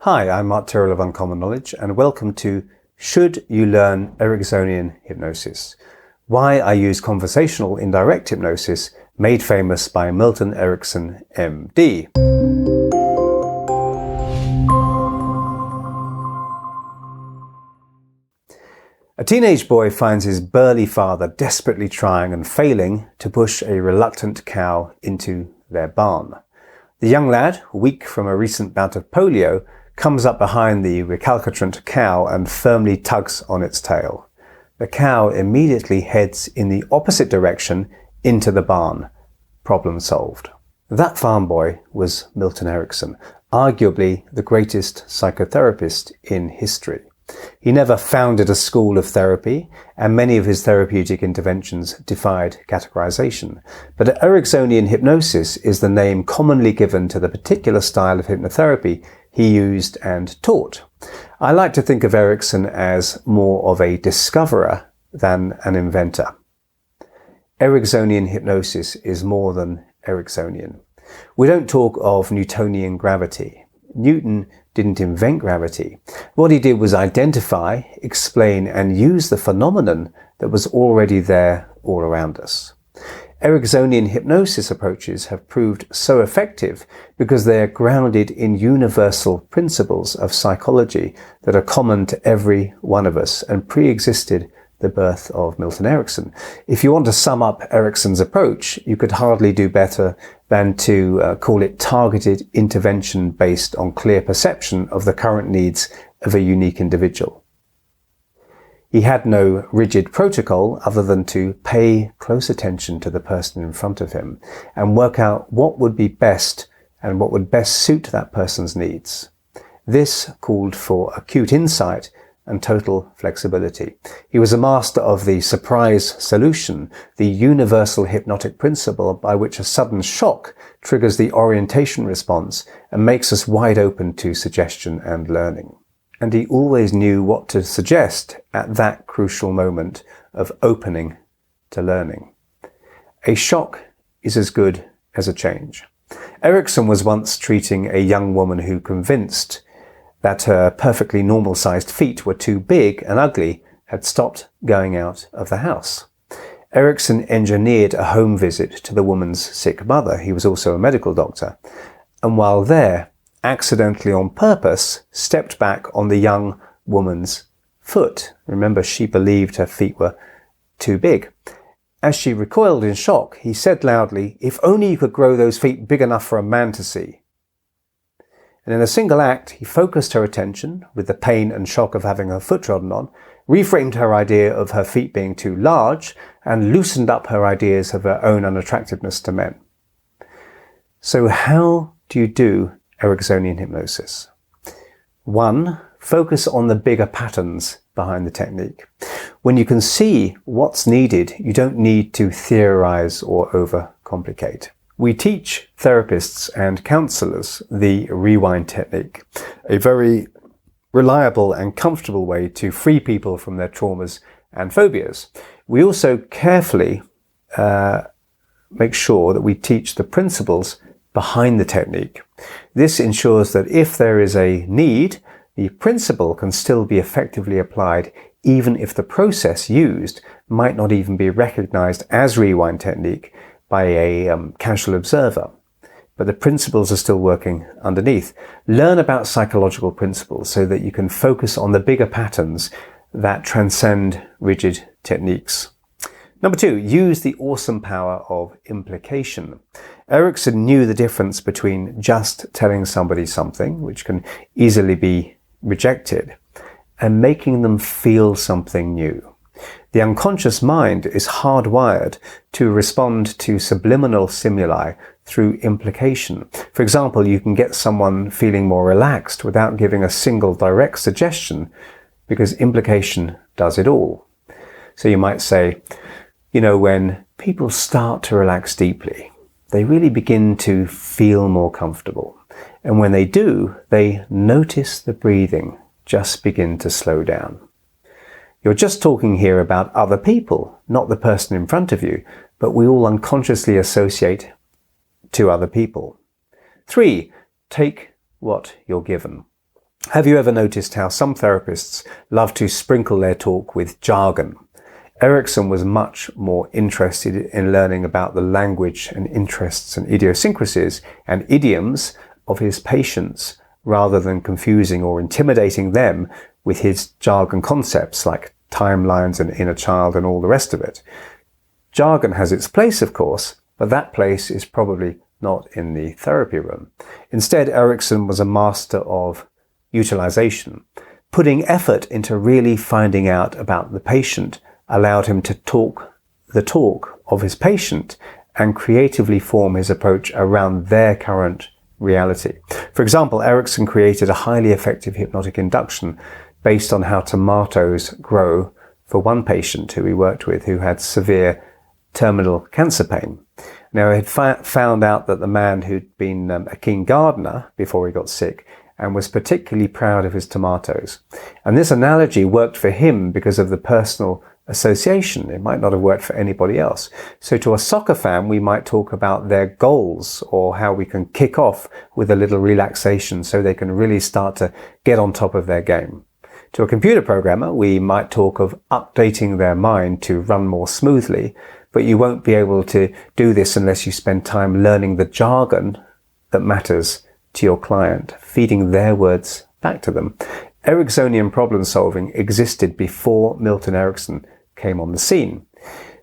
Hi, I'm Tyrrell of Uncommon Knowledge, and welcome to Should You Learn Ericksonian Hypnosis? Why I use conversational indirect hypnosis, made famous by Milton Erickson, MD. A teenage boy finds his burly father desperately trying and failing to push a reluctant cow into their barn. The young lad, weak from a recent bout of polio, comes up behind the recalcitrant cow and firmly tugs on its tail. The cow immediately heads in the opposite direction into the barn. Problem solved. That farm boy was Milton Erickson, arguably the greatest psychotherapist in history. He never founded a school of therapy, and many of his therapeutic interventions defied categorization. But Ericksonian hypnosis is the name commonly given to the particular style of hypnotherapy he used and taught. I like to think of Erickson as more of a discoverer than an inventor. Ericksonian hypnosis is more than Ericksonian. We don't talk of Newtonian gravity. Newton didn't invent gravity. What he did was identify, explain, and use the phenomenon that was already there all around us. Ericksonian hypnosis approaches have proved so effective because they are grounded in universal principles of psychology that are common to every one of us and pre-existed the birth of Milton Erickson. If you want to sum up Ericksons approach, you could hardly do better than to call it targeted intervention based on clear perception of the current needs of a unique individual. He had no rigid protocol other than to pay close attention to the person in front of him and work out what would be best and what would best suit that person's needs. This called for acute insight and total flexibility. He was a master of the surprise solution, the universal hypnotic principle by which a sudden shock triggers the orientation response and makes us wide open to suggestion and learning. And he always knew what to suggest at that crucial moment of opening to learning. A shock is as good as a change. Erickson was once treating a young woman who convinced that her perfectly normal-sized feet were too big and ugly, had stopped going out of the house. Erickson engineered a home visit to the woman's sick mother. He was also a medical doctor. And while there, accidentally on purpose, stepped back on the young woman's foot. Remember, she believed her feet were too big. As she recoiled in shock, he said loudly, "If only you could grow those feet big enough for a man to see." And in a single act, he focused her attention, with the pain and shock of having her foot trodden on, reframed her idea of her feet being too large, and loosened up her ideas of her own unattractiveness to men. So how do you do Ericksonian hypnosis? 1. Focus on the bigger patterns behind the technique. When you can see what's needed, you don't need to theorize or overcomplicate. We teach therapists and counselors the rewind technique, a very reliable and comfortable way to free people from their traumas and phobias. We also carefully make sure that we teach the principles behind the technique. This ensures that if there is a need, the principle can still be effectively applied even if the process used might not even be recognized as rewind technique by a casual observer. But the principles are still working underneath. Learn about psychological principles so that you can focus on the bigger patterns that transcend rigid techniques. Number 2, use the awesome power of implication. Erickson knew the difference between just telling somebody something, which can easily be rejected, and making them feel something new. The unconscious mind is hardwired to respond to subliminal stimuli through implication. For example, you can get someone feeling more relaxed without giving a single direct suggestion because implication does it all. So you might say, when people start to relax deeply, they really begin to feel more comfortable. And when they do, they notice the breathing just begin to slow down. You're just talking here about other people, not the person in front of you, but we all unconsciously associate to other people. 3, take what you're given. Have you ever noticed how some therapists love to sprinkle their talk with jargon? Erickson was much more interested in learning about the language and interests and idiosyncrasies and idioms of his patients rather than confusing or intimidating them with his jargon concepts like timelines and inner child and all the rest of it. Jargon has its place, of course, but that place is probably not in the therapy room. Instead, Erickson was a master of utilization. Putting effort into really finding out about the patient allowed him to talk the talk of his patient and creatively form his approach around their current reality. For example, Erickson created a highly effective hypnotic induction based on how tomatoes grow for one patient who he worked with who had severe terminal cancer pain. Now, he had found out that the man who'd been a keen gardener before he got sick and was particularly proud of his tomatoes. And this analogy worked for him because of the personal association. It might not have worked for anybody else. So to a soccer fan, we might talk about their goals or how we can kick off with a little relaxation so they can really start to get on top of their game. To a computer programmer, we might talk of updating their mind to run more smoothly, but you won't be able to do this unless you spend time learning the jargon that matters to your client, feeding their words back to them. Ericksonian problem solving existed before Milton Erickson came on the scene.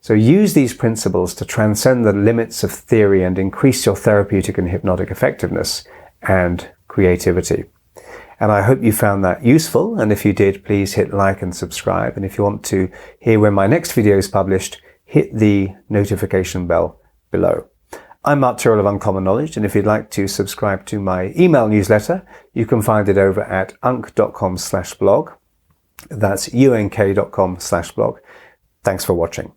So use these principles to transcend the limits of theory and increase your therapeutic and hypnotic effectiveness and creativity. And I hope you found that useful. And if you did, please hit like and subscribe. And if you want to hear when my next video is published, hit the notification bell below. I'm Tyrrell of Uncommon Knowledge, and if you'd like to subscribe to my email newsletter, you can find it over at unk.com/blog. That's unk.com/blog. Thanks for watching.